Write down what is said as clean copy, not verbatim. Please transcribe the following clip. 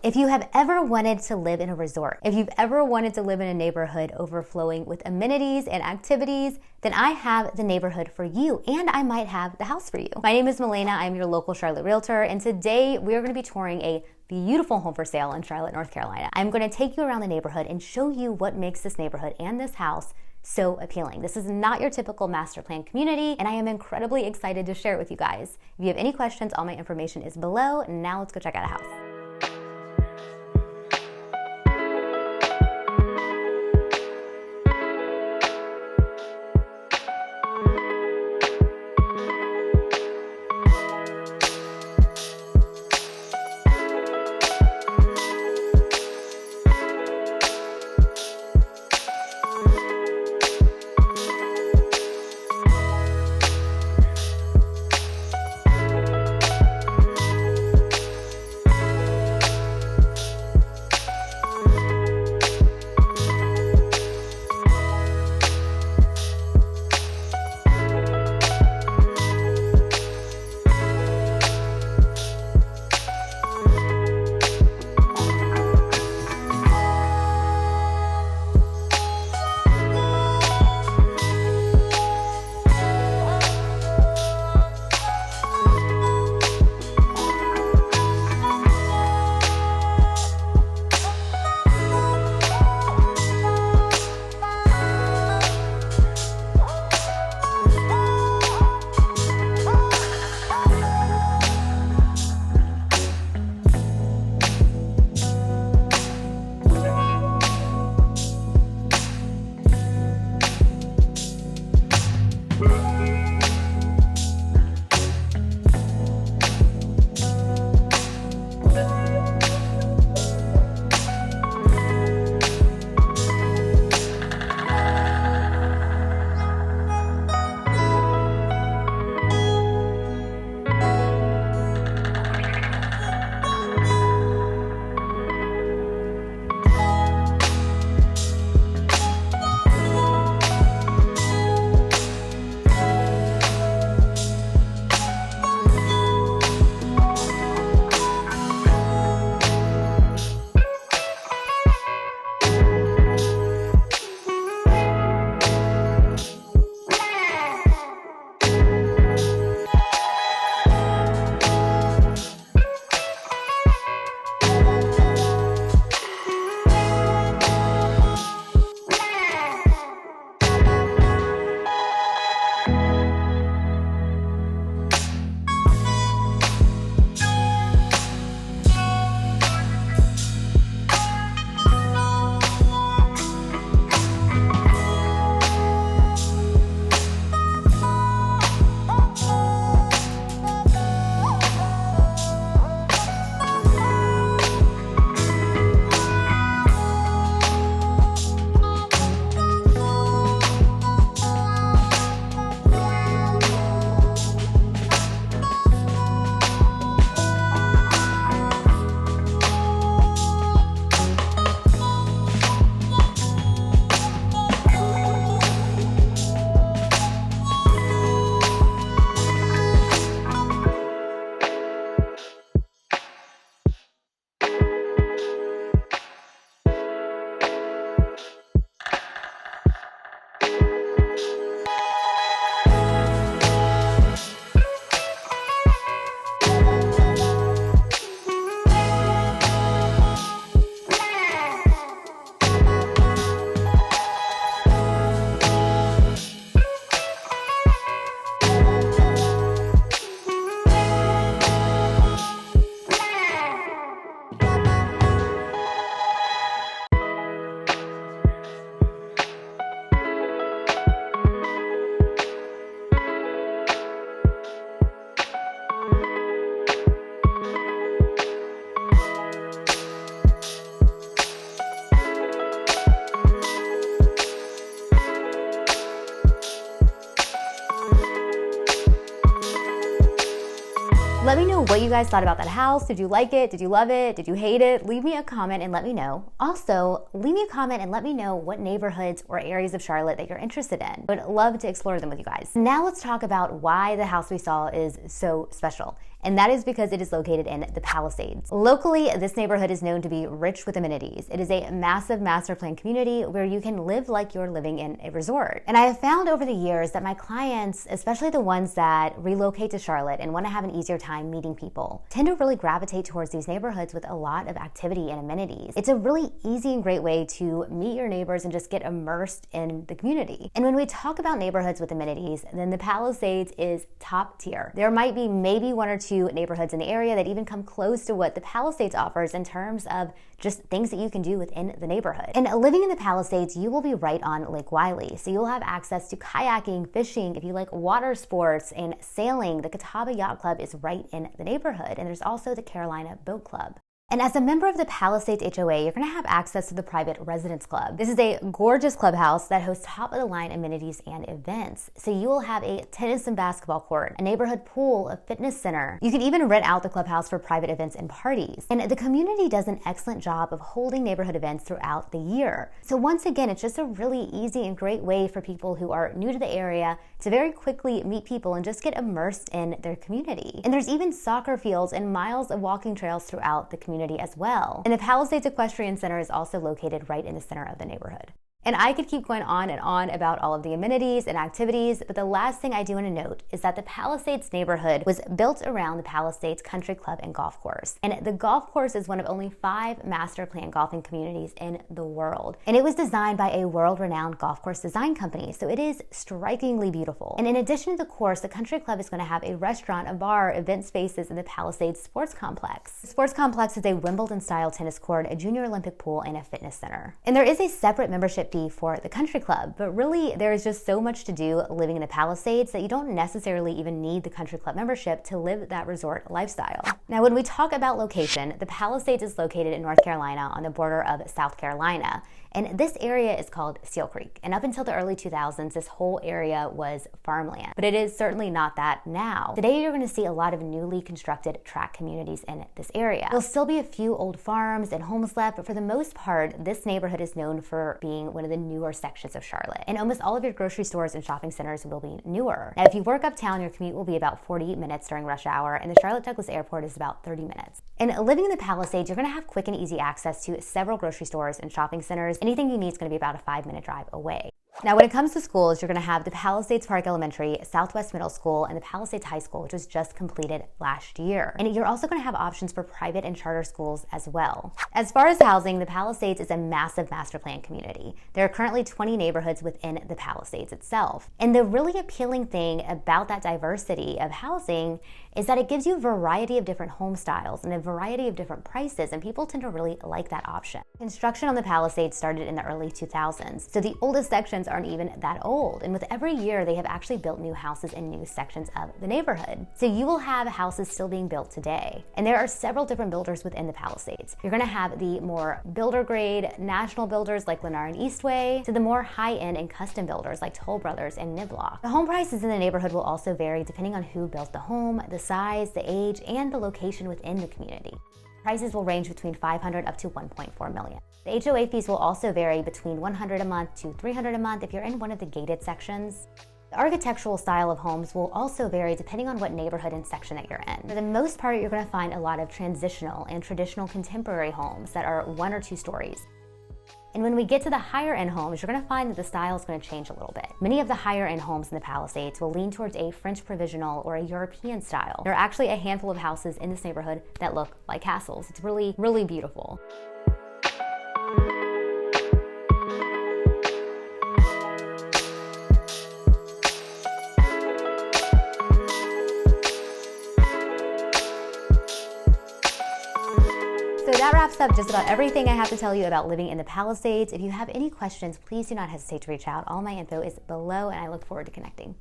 If you have ever wanted to live in a resort, if you've ever wanted to live in a neighborhood overflowing with amenities and activities, then I have the neighborhood for you, and I might have the house for you. My name is Milena. I'm your local Charlotte realtor, and today we are going to be touring a beautiful home for sale in Charlotte, North Carolina. I'm going to take you around the neighborhood and show you what makes this neighborhood and this house so appealing. This is not your typical master plan community, and I am incredibly excited to share it with you guys. If you have any questions, all my information is below. Now let's go check out a house. Let me know what you guys thought about that house. Did you like it? Did you love it? Did you hate it? Leave me a comment and let me know. Also, leave me a comment and let me know what neighborhoods or areas of Charlotte that you're interested in. I would love to explore them with you guys. Now let's talk about why the house we saw is so special. and that is because it is located in the Palisades. Locally, this neighborhood is known to be rich with amenities. It is a massive master plan community where you can live like you're living in a resort. And I have found over the years that my clients, especially the ones that relocate to Charlotte and want to have an easier time meeting people, tend to really gravitate towards these neighborhoods with a lot of activity and amenities. It's a really easy and great way to meet your neighbors and just get immersed in the community. And when we talk about neighborhoods with amenities, then the Palisades is top tier. There might be maybe one or two neighborhoods in the area that even come close to what the Palisades offers in terms of just things that you can do within the neighborhood. And living in the Palisades, you will be right on Lake Wylie. So you'll have access to kayaking, fishing, if you like water sports and sailing. The Catawba Yacht Club is right in the neighborhood. And there's also the Carolina Boat Club. And as a member of the Palisades HOA, you're going to have access to the private residence club. This is a gorgeous clubhouse that hosts top-of-the-line amenities and events. So you will have a tennis and basketball court, a neighborhood pool, a fitness center. You can even rent out the clubhouse for private events and parties. And the community does an excellent job of holding neighborhood events throughout the year. So once again, it's just a really easy and great way for people who are new to the area to very quickly meet people and just get immersed in their community. And there's even soccer fields and miles of walking trails throughout the community as well. And the Palisades Equestrian Center is also located right in the center of the neighborhood. And I could keep going on and on about all of the amenities and activities, but the last thing I do want to note is that the Palisades neighborhood was built around the Palisades Country Club and Golf Course. And the golf course is one of only 5 master plan golfing communities in the world. And it was designed by a world-renowned golf course design company, so it is strikingly beautiful. And in addition to the course, the Country Club is going to have a restaurant, a bar, event spaces in the Palisades Sports Complex. The Sports Complex is a Wimbledon-style tennis court, a junior Olympic pool, and a fitness center. And there is a separate membership fee for the Country Club, but really there is just so much to do living in the Palisades that you don't necessarily even need the Country Club membership to live that resort lifestyle. Now, when we talk about location, the Palisades is located in North Carolina on the border of South Carolina. And this area is called Seal Creek. And up until the early 2000s, this whole area was farmland. But it is certainly not that now. Today, you're going to see a lot of newly constructed tract communities in this area. There'll still be a few old farms and homes left, but for the most part, this neighborhood is known for being one of the newer sections of Charlotte. And almost all of your grocery stores and shopping centers will be newer. Now, if you work uptown, your commute will be about 40 minutes during rush hour, and the Charlotte Douglas Airport is about 30 minutes. And living in the Palisades, you're going to have quick and easy access to several grocery stores and shopping centers. Anything you need is going to be about a 5-minute drive away. Now, when it comes to schools, you're going to have the Palisades Park Elementary, Southwest Middle School, and the Palisades High School, which was just completed last year. And you're also going to have options for private and charter schools as well. As far as housing, the Palisades is a massive master plan community. There are currently 20 neighborhoods within the Palisades itself. And the really appealing thing about that diversity of housing is that it gives you a variety of different home styles and a variety of different prices, and people tend to really like that option. Construction on the Palisades started in the early 2000s, so the oldest sections aren't even that old, and with every year they have actually built new houses in new sections of the neighborhood. So you will have houses still being built today, and there are several different builders within the Palisades. You're going to have the more builder grade national builders like Lennar and Eastway, to the more high-end and custom builders like Toll Brothers and Niblock. The home prices in the neighborhood will also vary depending on who built the home, the size, the age, and the location within the community. Prices will range between $500 up to $1.4 million. The HOA fees will also vary between $100 a month to $300 a month if you're in one of the gated sections. The architectural style of homes will also vary depending on what neighborhood and section that you're in. For the most part, you're going to find a lot of transitional and traditional contemporary homes that are 1 or 2 stories. And when we get to the higher end homes, you're going to find that the style is going to change a little bit. Many of the higher end homes in the Palisades will lean towards a French provisional or a European style. There are actually a handful of houses in this neighborhood that look like castles. It's really, really beautiful. So that wraps up just about everything I have to tell you about living in the Palisades. If you have any questions, please do not hesitate to reach out. All my info is below, and I look forward to connecting.